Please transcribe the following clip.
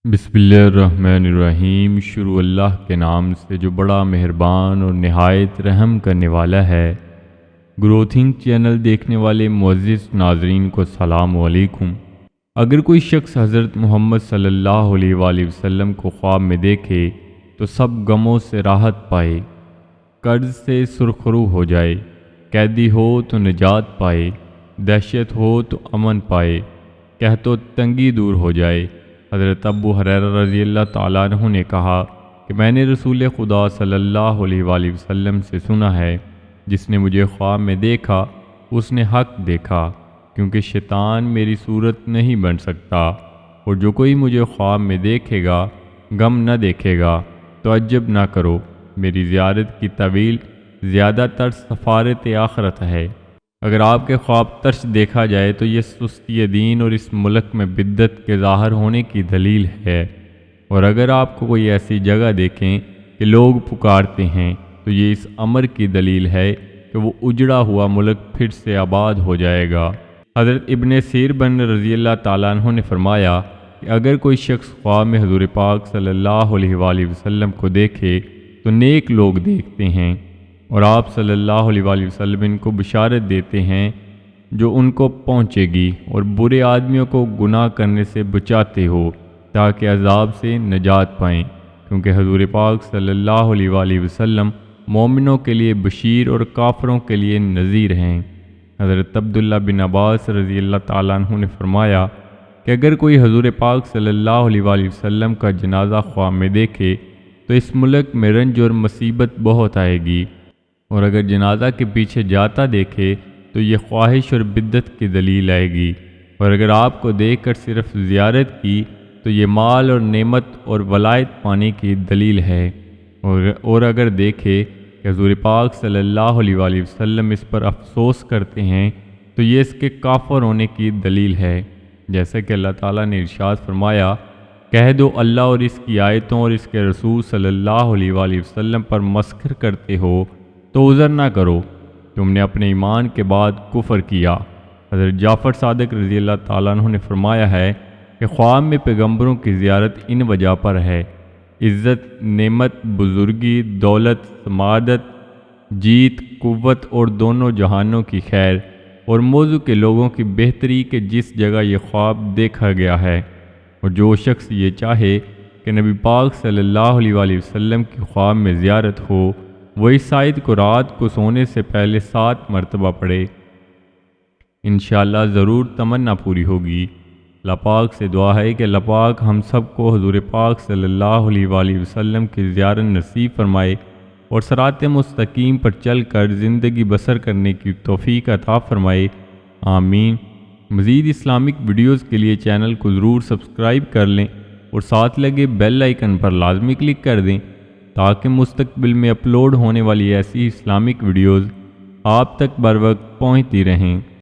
بسم اللہ الرحمن الرحیم۔ شروع اللہ کے نام سے جو بڑا مہربان اور نہایت رحم کرنے والا ہے۔ گروتھنگ چینل دیکھنے والے معزز ناظرین کو السلام علیکم۔ اگر کوئی شخص حضرت محمد صلی اللہ علیہ وآلہ وسلم کو خواب میں دیکھے تو سب غموں سے راحت پائے، قرض سے سرخرو ہو جائے، قیدی ہو تو نجات پائے، دہشت ہو تو امن پائے، قحط و تنگی دور ہو جائے۔ حضرت ابو ہریرہ رضی اللہ تعالیٰ عنہ نے کہا کہ میں نے رسول خدا صلی اللہ علیہ وآلہ وسلم سے سنا ہے، جس نے مجھے خواب میں دیکھا اس نے حق دیکھا، کیونکہ شیطان میری صورت نہیں بن سکتا، اور جو کوئی مجھے خواب میں دیکھے گا غم نہ دیکھے گا تو عجب نہ کرو، میری زیارت کی طویل زیادہ تر سفارت آخرت ہے۔ اگر آپ کے خواب ترش دیکھا جائے تو یہ سستی دین اور اس ملک میں بدعت کے ظاہر ہونے کی دلیل ہے، اور اگر آپ کو کوئی ایسی جگہ دیکھیں کہ لوگ پکارتے ہیں تو یہ اس امر کی دلیل ہے کہ وہ اجڑا ہوا ملک پھر سے آباد ہو جائے گا۔ حضرت ابن سیر بن رضی اللہ تعالیٰ عنہ نے فرمایا کہ اگر کوئی شخص خواب میں حضور پاک صلی اللہ علیہ وآلہ وسلم کو دیکھے تو نیک لوگ دیکھتے ہیں، اور آپ صلی اللہ علیہ وآلہ وسلم ان کو بشارت دیتے ہیں جو ان کو پہنچے گی، اور برے آدمیوں کو گناہ کرنے سے بچاتے ہو تاکہ عذاب سے نجات پائیں، کیونکہ حضور پاک صلی اللہ علیہ وآلہ وسلم مومنوں کے لیے بشیر اور کافروں کے لیے نذیر ہیں۔ حضرت عبداللہ بن عباس رضی اللہ تعالیٰ عنہ نے فرمایا کہ اگر کوئی حضور پاک صلی اللہ علیہ وآلہ وسلم کا جنازہ خواب میں دیکھے تو اس ملک میں رنج اور مصیبت بہت آئے گی، اور اگر جنازہ کے پیچھے جاتا دیکھے تو یہ خواہش اور بدعت کی دلیل آئے گی، اور اگر آپ کو دیکھ کر صرف زیارت کی تو یہ مال اور نعمت اور ولایت پانے کی دلیل ہے، اور اگر دیکھے کہ حضور پاک صلی اللہ علیہ وآلہ وسلم اس پر افسوس کرتے ہیں تو یہ اس کے کافر ہونے کی دلیل ہے، جیسا کہ اللہ تعالیٰ نے ارشاد فرمایا، کہہ دو اللہ اور اس کی آیتوں اور اس کے رسول صلی اللہ علیہ وآلہ وسلم پر مسخر کرتے ہو تو عذر نہ کرو، تم نے اپنے ایمان کے بعد کفر کیا۔ حضرت جعفر صادق رضی اللہ تعالیٰ عنہ نے فرمایا ہے کہ خواب میں پیغمبروں کی زیارت ان وجہ پر ہے: عزت، نعمت، بزرگی، دولت، سماعت، جیت، قوت اور دونوں جہانوں کی خیر، اور موضوع کے لوگوں کی بہتری کہ جس جگہ یہ خواب دیکھا گیا ہے، اور جو شخص یہ چاہے کہ نبی پاک صلی اللہ علیہ وآلہ وسلم کی خواب میں زیارت ہو، وہ اس آیت کو رات کو سونے سے پہلے 7 مرتبہ پڑھے، انشاءاللہ ضرور تمنا پوری ہوگی۔ اللہ پاک سے دعا ہے کہ اللہ پاک ہم سب کو حضور پاک صلی اللہ علیہ وآلہ وسلم کی زیارت نصیب فرمائے اور صراط مستقیم پر چل کر زندگی بسر کرنے کی توفیق عطا فرمائے، آمین۔ مزید اسلامک ویڈیوز کے لیے چینل کو ضرور سبسکرائب کر لیں اور ساتھ لگے بیل آئیکن پر لازمی کلک کر دیں تاکہ مستقبل میں اپلوڈ ہونے والی ایسی اسلامک ویڈیوز آپ تک بر وقت پہنچتی رہیں۔